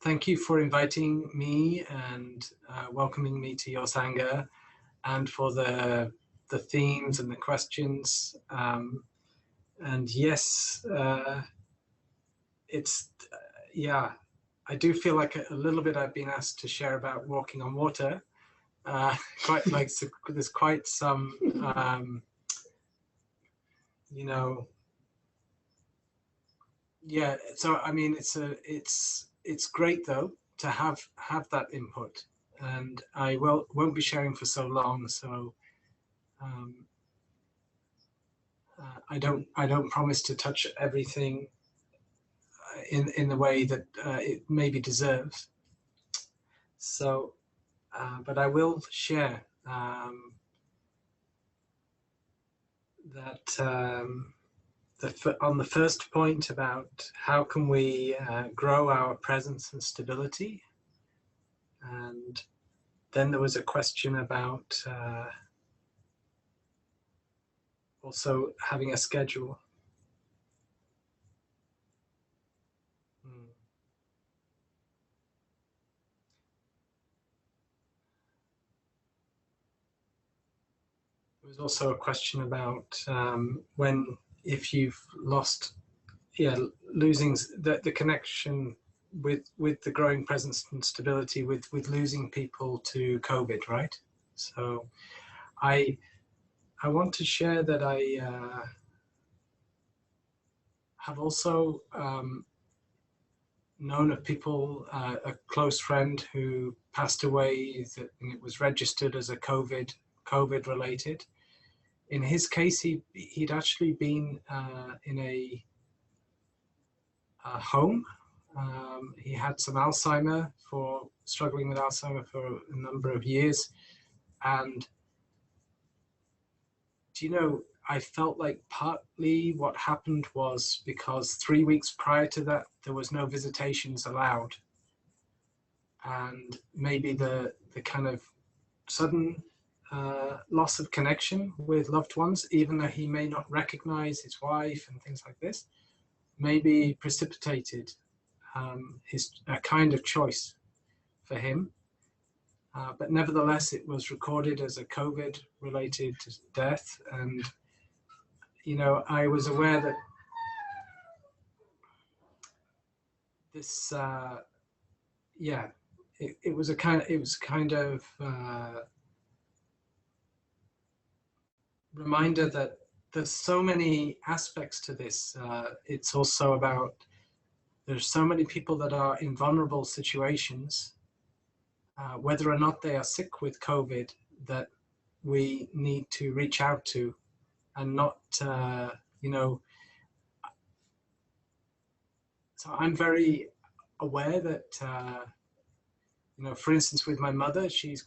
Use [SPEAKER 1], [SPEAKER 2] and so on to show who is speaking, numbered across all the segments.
[SPEAKER 1] thank you for inviting me and welcoming me to your Sangha, and for the themes and the questions. And yes, it's, yeah, I do feel like a little bit I've been asked to share about walking on water. Quite like, so there's quite some, you know, yeah. So I mean, it's great though to have that input, and I won't be sharing for so long. So I don't promise to touch everything in the way that it maybe deserves. So, but I will share that on the first point about how can we grow our presence and stability, and then there was a question about also having a schedule. There was also a question about if you've lost, losing the connection with the growing presence and stability with losing people to COVID, right? So I want to share that I have also known of people, a close friend who passed away, and it was registered as a COVID related. In his case, he'd actually been in a home. He had some struggling with Alzheimer for a number of years. And, I felt like partly what happened was because 3 weeks prior to that, there was no visitations allowed. And maybe the kind of sudden loss of connection with loved ones, even though he may not recognize his wife and things like this, maybe precipitated a kind of choice for him. But nevertheless, it was recorded as a COVID-related death. And, I was aware that this, it was kind of reminder that there's so many aspects to this. It's also about, there's so many people that are in vulnerable situations, whether or not they are sick with COVID, that we need to reach out to, and not, so I'm very aware that, for instance, with my mother, she's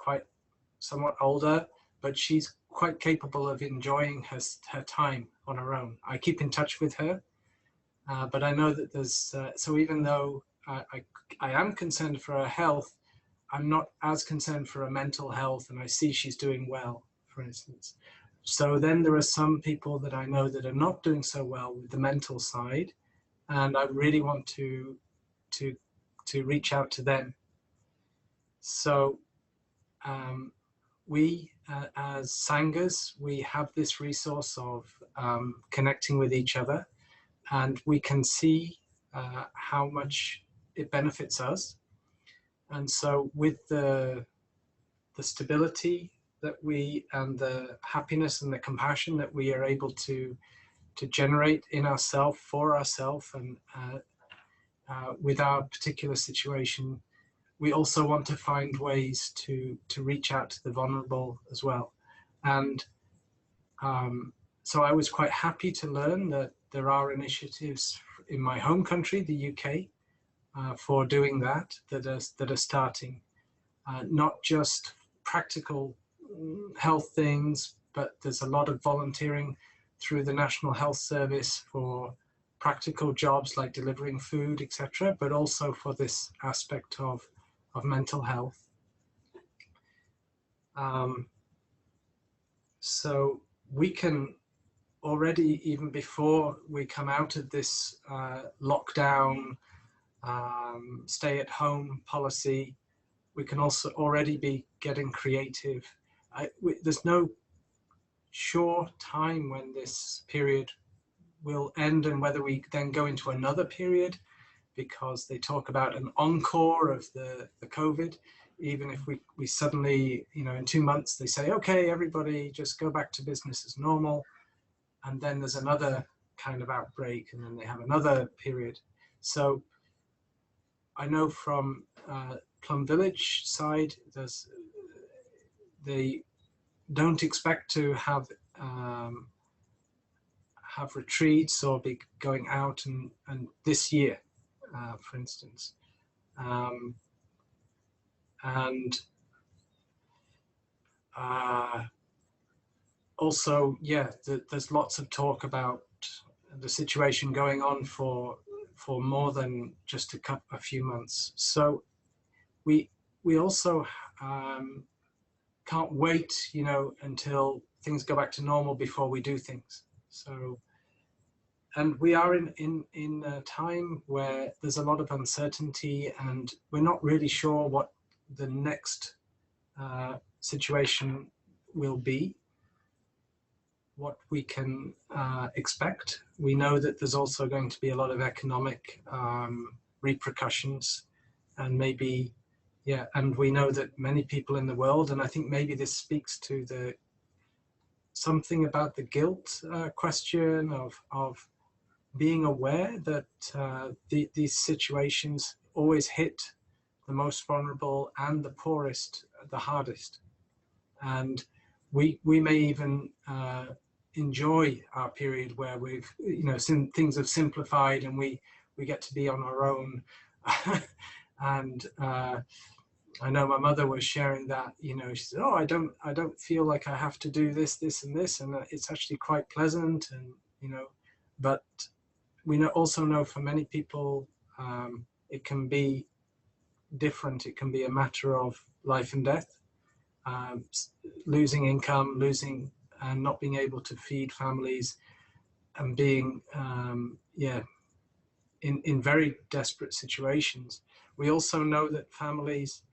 [SPEAKER 1] somewhat older, but she's quite capable of enjoying her time on her own. I keep in touch with her, but I know that there's, so even though I am concerned for her health, I'm not as concerned for her mental health, and I see she's doing well, for instance. So then there are some people that I know that are not doing so well with the mental side, and I really want to reach out to them. So we, as Sanghas, we have this resource of connecting with each other, and we can see how much it benefits us. And so with the stability that and the happiness and the compassion that we are able to generate in ourselves, for ourselves, and with our particular situation, we also want to find ways to reach out to the vulnerable as well. And so I was quite happy to learn that there are initiatives in my home country, the UK, for doing that are starting. Not just practical health things, but there's a lot of volunteering through the National Health Service for practical jobs like delivering food, etc., but also for this aspect of mental health. So we can already, even before we come out of this lockdown stay-at-home policy. We can also already be getting creative. There's no sure time when this period will end and whether we then go into another period, because they talk about an encore of the COVID. Even if we suddenly, in 2 months, they say, okay, everybody just go back to business as normal. And then there's another kind of outbreak, and then they have another period. So I know from Plum Village side, they don't expect to have retreats or be going out and this year, for instance. Also, yeah, there's lots of talk about the situation going on for more than just a few months. So we also can't wait, until things go back to normal before we do things. So, and we are in a time where there's a lot of uncertainty, and we're not really sure what the next situation will be, what we can expect. We know that there's also going to be a lot of economic repercussions, and maybe, yeah, and we know that many people in the world, and I think maybe this speaks to something about the guilt question of being aware that these situations always hit the most vulnerable and the poorest the hardest. And we may even enjoy our period where we've, things have simplified and we get to be on our own. And I know my mother was sharing that, she said, oh, I don't feel like I have to do this, and this, and it's actually quite pleasant. And, but we also know for many people, it can be different. It can be a matter of life and death, losing income, and not being able to feed families, and being, in very desperate situations. We also know that families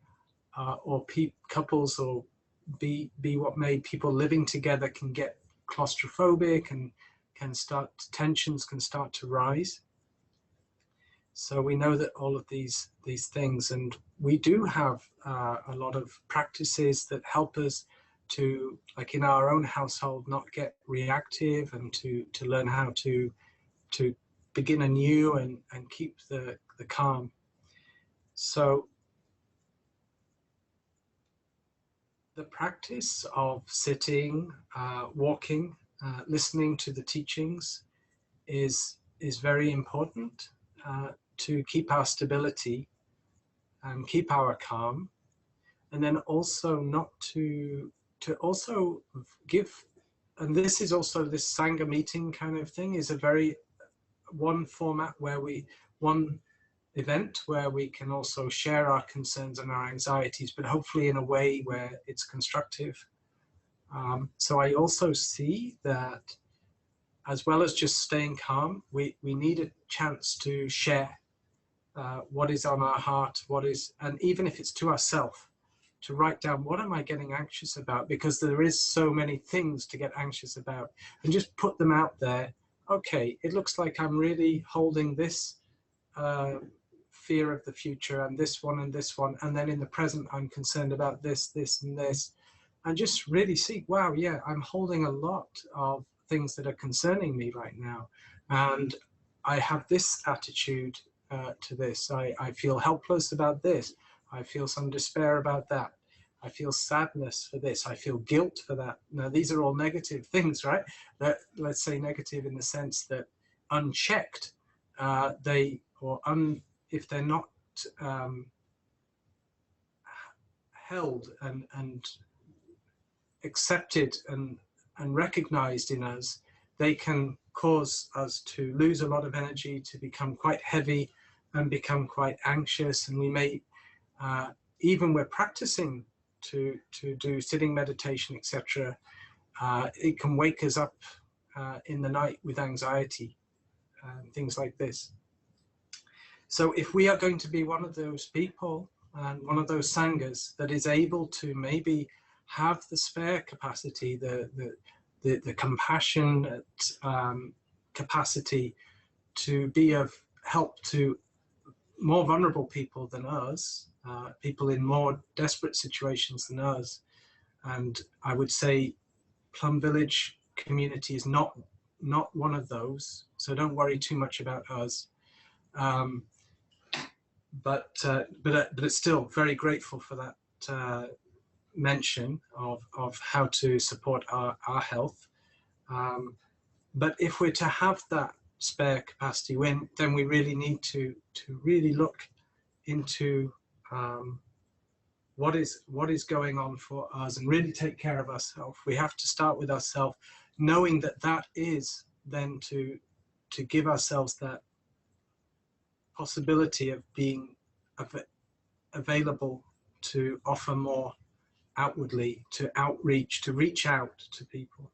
[SPEAKER 1] or couples, or be what may, people living together can get claustrophobic, and tensions can start to rise. So we know that all of these things, and we do have a lot of practices that help us to, like in our own household, not get reactive, and to learn how to begin anew and keep the calm. So the practice of sitting, walking, listening to the teachings is very important to keep our stability and keep our calm, and then also not to also give. And this is also, this Sangha meeting kind of thing is one format where one event where we can also share our concerns and our anxieties, but hopefully in a way where it's constructive. So I also see that, as well as just staying calm, we need a chance to share what is on our heart, and even if it's to ourselves, to write down, what am I getting anxious about? Because there is so many things to get anxious about, and just put them out there. Okay, it looks like I'm really holding this fear of the future, and this one, and then in the present I'm concerned about this, and this, and just really see, wow, yeah, I'm holding a lot of things that are concerning me right now, and I have this attitude to this. I feel helpless about this. I feel some despair about that. I feel sadness for this. I feel guilt for that. Now, these are all negative things, right? Let's say negative in the sense that unchecked, if they're not held and accepted and recognized in us, they can cause us to lose a lot of energy, to become quite heavy and become quite anxious. And we may, even we're practicing to do sitting meditation, etc., it can wake us up in the night with anxiety and things like this. So if we are going to be one of those people and one of those sanghas that is able to maybe have the spare capacity, the compassionate capacity to be of help to more vulnerable people than us, people in more desperate situations than us. And I would say Plum Village community is not one of those, so don't worry too much about us. But it's still very grateful for that mention of how to support our health. But if we're to have that spare capacity, then we really need to really look into what is going on for us and really take care of ourselves. We have to start with ourselves, knowing that that is then to give ourselves that possibility of being available to offer more outwardly, to outreach, to reach out to people.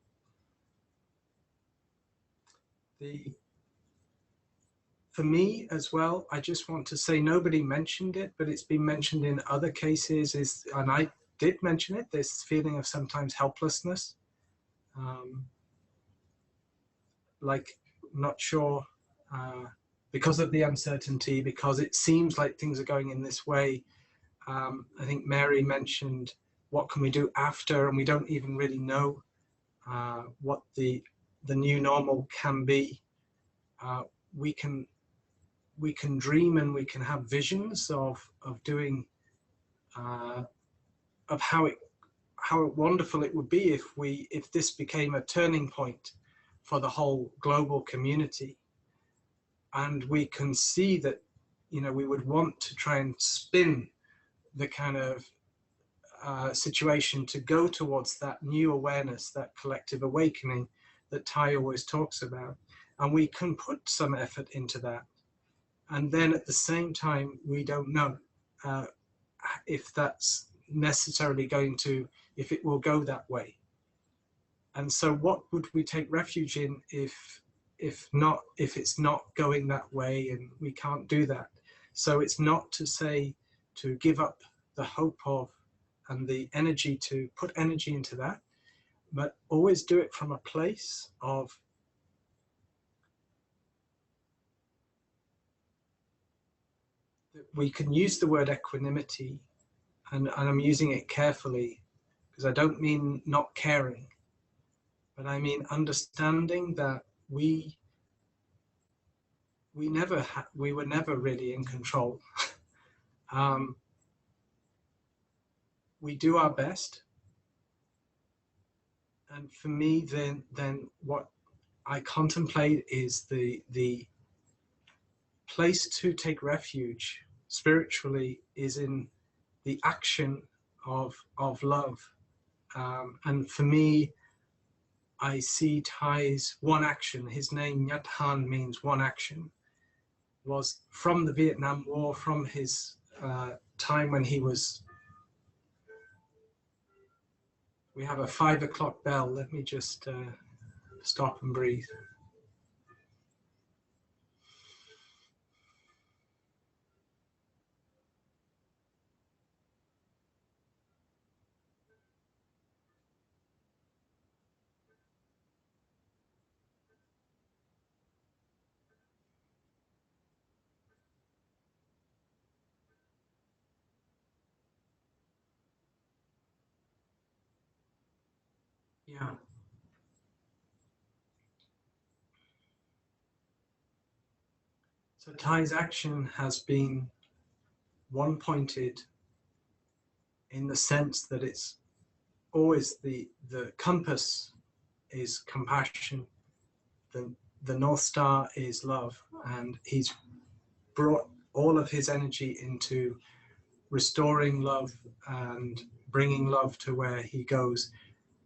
[SPEAKER 1] For me as well, I just want to say, nobody mentioned it, but it's been mentioned in other cases, and I did mention it, this feeling of sometimes helplessness. Like, not sure, because of the uncertainty, because it seems like things are going in this way. I think Mary mentioned, what can we do after? And we don't even really know what the new normal can be. We can dream and we can have visions of doing, of how wonderful it would be if this became a turning point for the whole global community. And we can see that, you know, we would want to try and spin the kind of situation to go towards that new awareness, that collective awakening that Tai always talks about. And we can put some effort into that. And then at the same time, we don't know if that's necessarily going to, if it will go that way. And so what would we take refuge in if it's not going that way, and we can't do that? So it's not to say to give up the hope of and the energy to put energy into that, but always do it from a place of we can use the word equanimity, and I'm using it carefully because I don't mean not caring, but I mean understanding that we were never really in control. We do our best, and for me, then what I contemplate is the place to take refuge spiritually is in the action of love. And for me, I see Thai's one action, his name Nyat Han means one action, was from the Vietnam War, from his time when he was, we have a 5 o'clock bell, let me just stop and breathe. Yeah. So Thai's action has been one-pointed in the sense that it's always the compass is compassion, the North Star is love, and he's brought all of his energy into restoring love and bringing love to where he goes.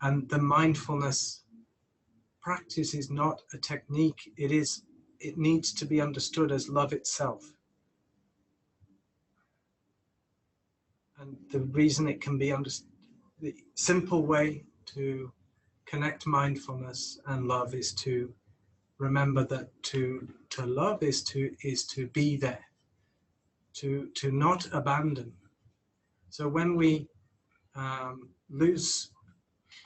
[SPEAKER 1] And the mindfulness practice is not a technique, it needs to be understood as love itself. And the reason it can be understood, the simple way to connect mindfulness and love is to remember that to love is to be there. to not abandon. So when we lose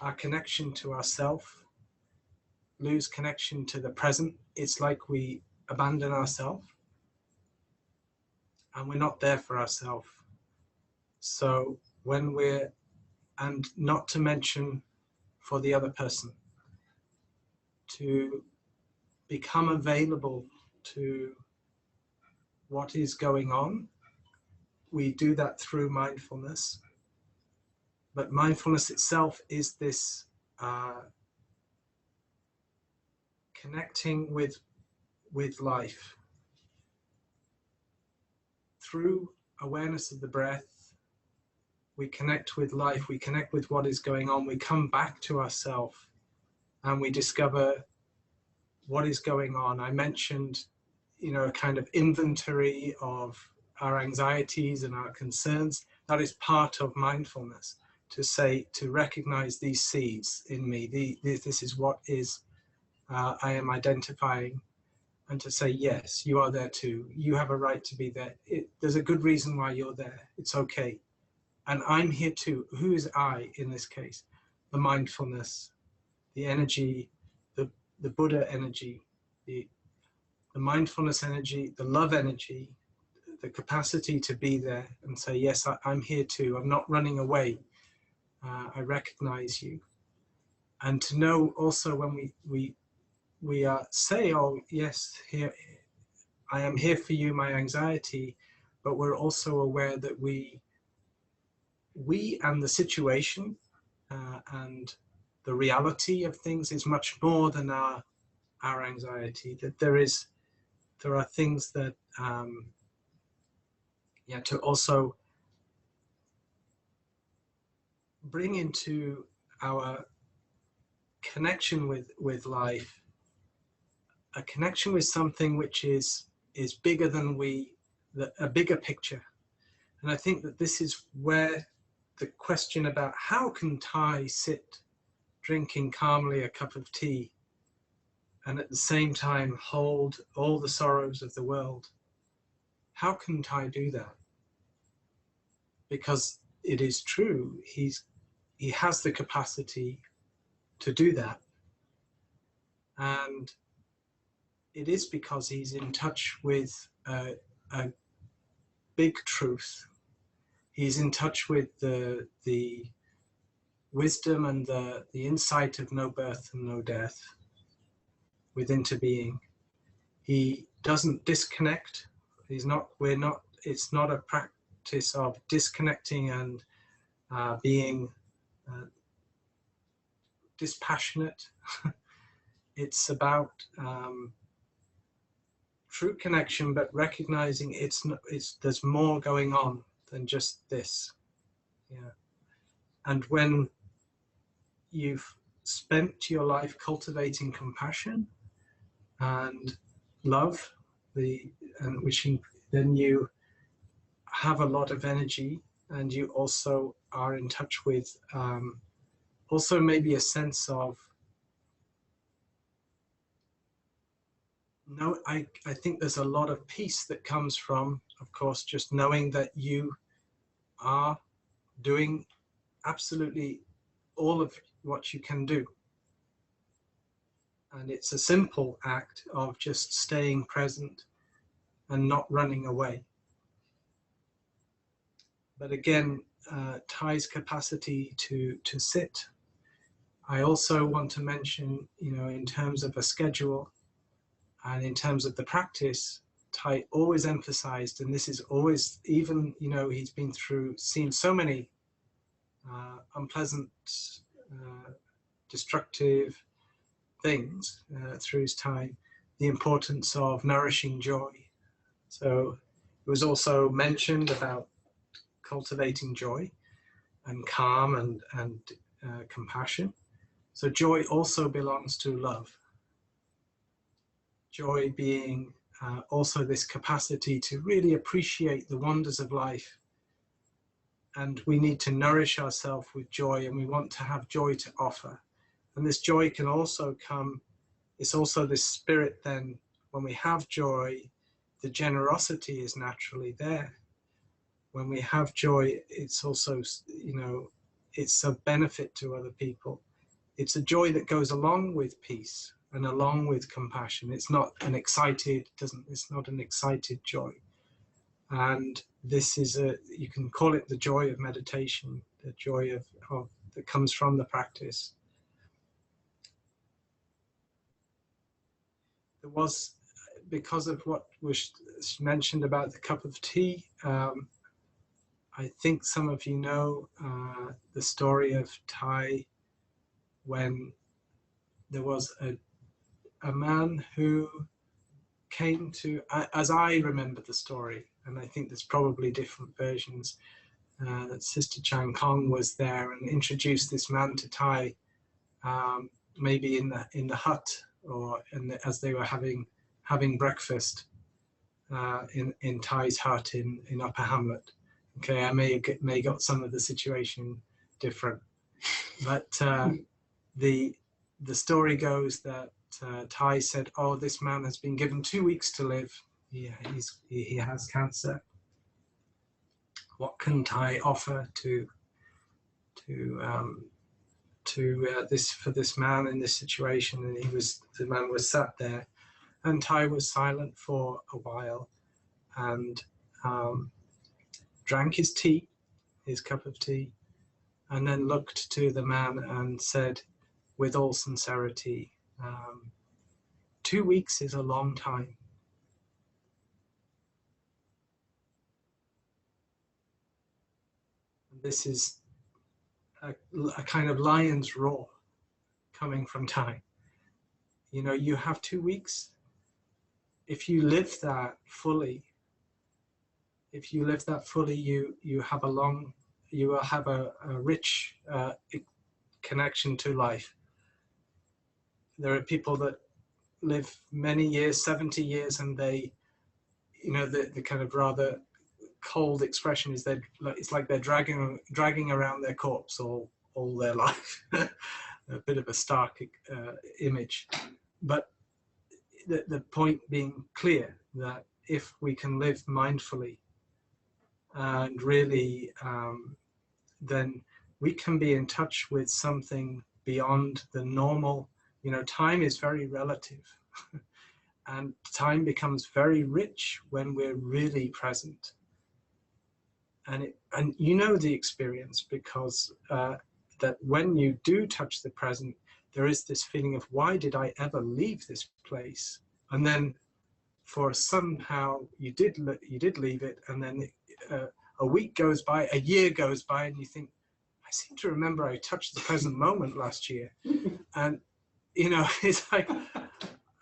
[SPEAKER 1] our connection to ourself, lose connection to the present, it's like we abandon ourselves and we're not there for ourselves. So when we're, and not to mention for the other person, to become available to what is going on, we do that through mindfulness. But mindfulness itself is this connecting with life. Through awareness of the breath, we connect with life, we connect with what is going on, we come back to ourselves and we discover what is going on. I mentioned, a kind of inventory of our anxieties and our concerns. That is part of mindfulness, to recognize these seeds in me. This is what is I am identifying, and to say, yes, you are there too. You have a right to be there. There's a good reason why you're there. It's okay. And I'm here too. Who is I in this case? The mindfulness, the energy, the Buddha energy, the mindfulness energy, the love energy, the capacity to be there and say, yes, I'm here too. I'm not running away. I recognize you. And to know also when we say, oh, yes, here, I am here for you, my anxiety, but we're also aware that we and the situation and the reality of things is much more than our anxiety, that there are things that, to also bring into our connection with life, a connection with something which is bigger than a bigger picture. And I think that this is where the question about how can Thai sit drinking calmly a cup of tea and at the same time hold all the sorrows of the world, how can Thai do that? Because it is true, he has the capacity to do that. And it is because he's in touch with a big truth. He's in touch with the wisdom and the insight of no birth and no death within to being. He doesn't disconnect. It's not a practice of disconnecting and being dispassionate. It's about true connection, but recognizing there's more going on than just this. Yeah. And when you've spent your life cultivating compassion and love, then you have a lot of energy, and you also are in touch with also maybe a sense of I think there's a lot of peace that comes from, of course, just knowing that you are doing absolutely all of what you can do. And it's a simple act of just staying present and not running away. But again, Thai's capacity to sit. I also want to mention, in terms of a schedule and in terms of the practice, Thai always emphasized, and this is always, even, he's seen so many unpleasant, destructive things through his time, the importance of nourishing joy. So it was also mentioned about cultivating joy and calm and compassion. So joy also belongs to love. Joy being also this capacity to really appreciate the wonders of life. And we need to nourish ourselves with joy, and we want to have joy to offer. And this joy can also come, it's also this spirit then, when we have joy, the generosity is naturally there. when we have joy, it's also, you know, it's a benefit to other people. It's a joy that goes along with peace and along with compassion. It's not an excited, it's not an excited joy. And this is you can call it the joy of meditation, the joy of that comes from the practice. There was, because of what was mentioned about the cup of tea, I think some of you know the story of Thai, when there was a man who came to, as I remember the story, and I think there's probably different versions, that Sister Chang Kong was there and introduced this man to Thai, maybe in the hut, or as they were having breakfast in Thai's hut in Upper Hamlet. Okay, I may got some of the situation different, but the story goes that Thai said, "Oh, this man has been given 2 weeks to live. He has cancer. What can Thai offer to this man in this situation?" And the man was sat there, and Thai was silent for a while, and drank his tea, his cup of tea, and then looked to the man and said, with all sincerity, 2 weeks is a long time. This is a kind of lion's roar coming from Thai. You know, you have 2 weeks. If you live that fully, you will have a rich connection to life. There are people that live many years, 70 years, and they, you know, the kind of rather cold expression is it's like they're dragging around their corpse all their life. A bit of a stark image, but the point being clear that if we can live mindfully and really, then we can be in touch with something beyond the normal. You know, time is very relative. And time becomes very rich when we're really present. And you know the experience, because that when you do touch the present, there is this feeling of, why did I ever leave this place? And then for somehow you did leave it, and then a week goes by, a year goes by, and you think, I seem to remember I touched the present moment last year. And you know, it's like,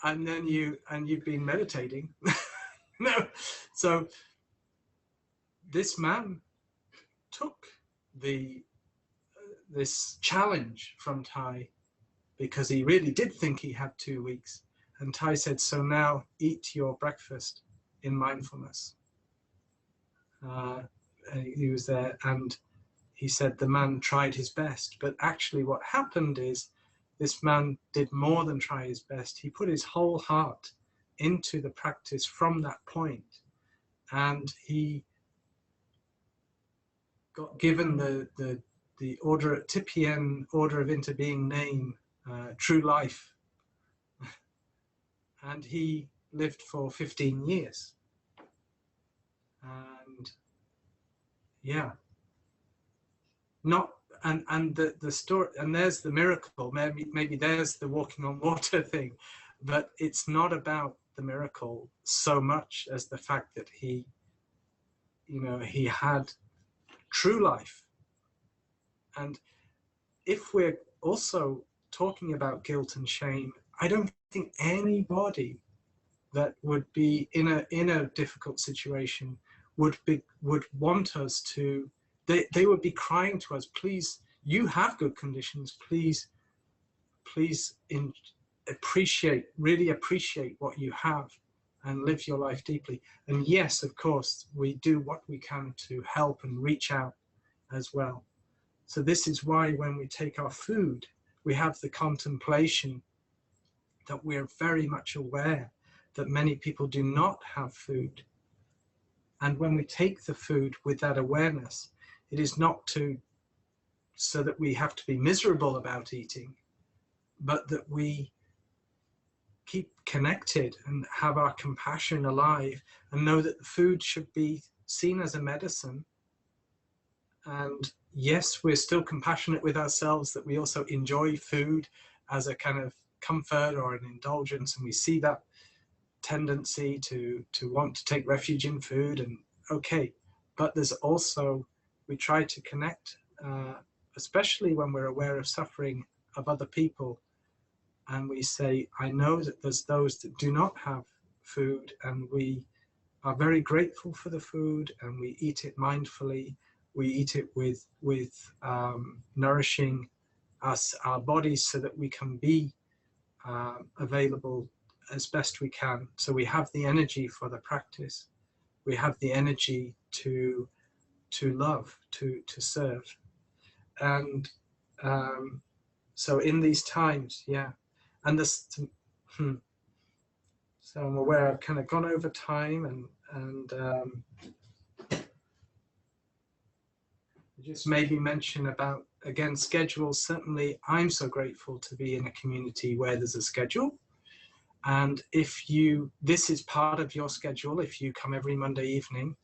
[SPEAKER 1] and then you've been meditating. No, so this man took this challenge from Thai, because he really did think he had 2 weeks. And Thai said, so now eat your breakfast in mindfulness. And he was there, and he said the man tried his best. But actually what happened is, this man did more than try his best. He put his whole heart into the practice from that point. And he got given the order, Tipian order of interbeing name, True Life. And he lived for 15 years. And yeah, and the story, and there's the miracle, maybe there's the walking on water thing, but it's not about the miracle so much as the fact that he, you know, he had true life. And if we're also talking about guilt and shame, I don't think anybody that would be in a difficult situation would want us to, they would be crying to us, please, you have good conditions, please really appreciate what you have and live your life deeply. And yes, of course, we do what we can to help and reach out as well. So this is why when we take our food, we have the contemplation that we're very much aware that many people do not have food. And when we take the food with that awareness, it is not so that we have to be miserable about eating, but that we keep connected and have our compassion alive and know that the food should be seen as a medicine. And yes, we're still compassionate with ourselves, that we also enjoy food as a kind of comfort or an indulgence, and we see that tendency to want to take refuge in food, and okay, but there's also, we try to connect, especially when we're aware of suffering of other people, and we say, I know that there's those that do not have food, and we are very grateful for the food, and we eat it mindfully, we eat it with nourishing our bodies so that we can be available as best we can. So we have the energy for the practice, we have the energy to love, to serve. And so in these times, yeah. And this, so I'm aware I've kind of gone over time, and just maybe mention about, again, schedules. Certainly I'm so grateful to be in a community where there's a schedule. And if this is part of your schedule, if you come every Monday evening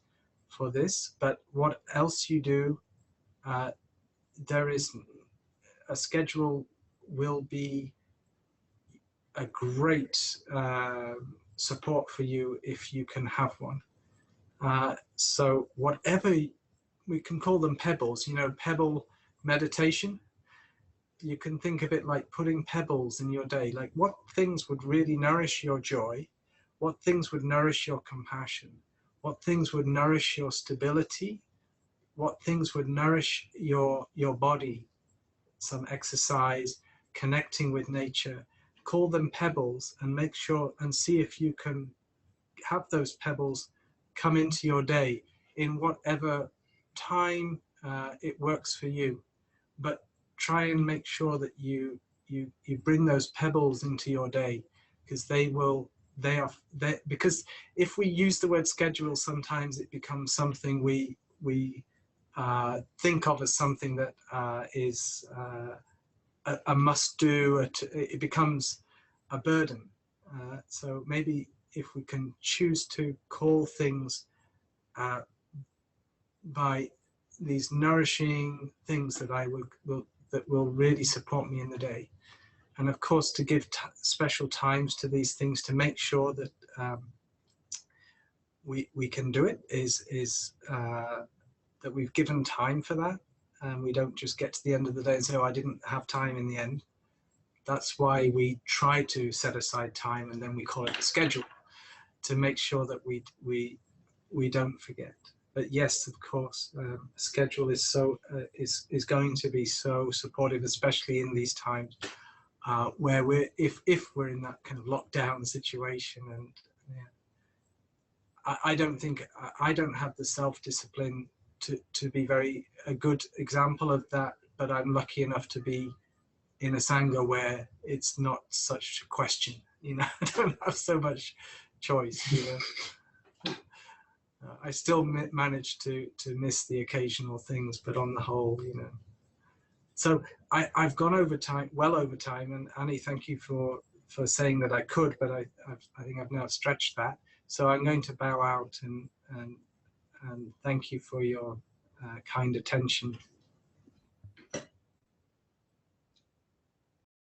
[SPEAKER 1] for this, but what else you do, there is a schedule will be a great support for you if you can have one. So whatever, we can call them pebbles, Pebble meditation. You can think of it like putting pebbles in your day, like what things would really nourish your joy, what things would nourish your compassion, what things would nourish your stability, what things would nourish your body, some exercise, connecting with nature. Call them pebbles and make sure and see if you can have those pebbles come into your day in whatever time it works for you. But try and make sure that you bring those pebbles into your day, because because if we use the word schedule, sometimes it becomes something we think of as something that is a must do. It becomes a burden. So maybe if we can choose to call things by these nourishing things that that will really support me in the day, and of course to give special times to these things to make sure that we can do it, is that we've given time for that, and we don't just get to the end of the day and say, oh, I didn't have time in the end. That's why we try to set aside time, and then we call it a schedule, to make sure that we don't forget. But yes, of course, a schedule is is going to be so supportive, especially in these times where if we're in that kind of lockdown situation. And yeah, I don't have the self-discipline to be a good example of that, but I'm lucky enough to be in a Sangha where it's not such a question, I don't have so much choice, I still manage to miss the occasional things, but on the whole, So I've gone over time, well over time, and Annie, thank you for saying that I could, but I think I've now stretched that. So I'm going to bow out and thank you for your kind attention.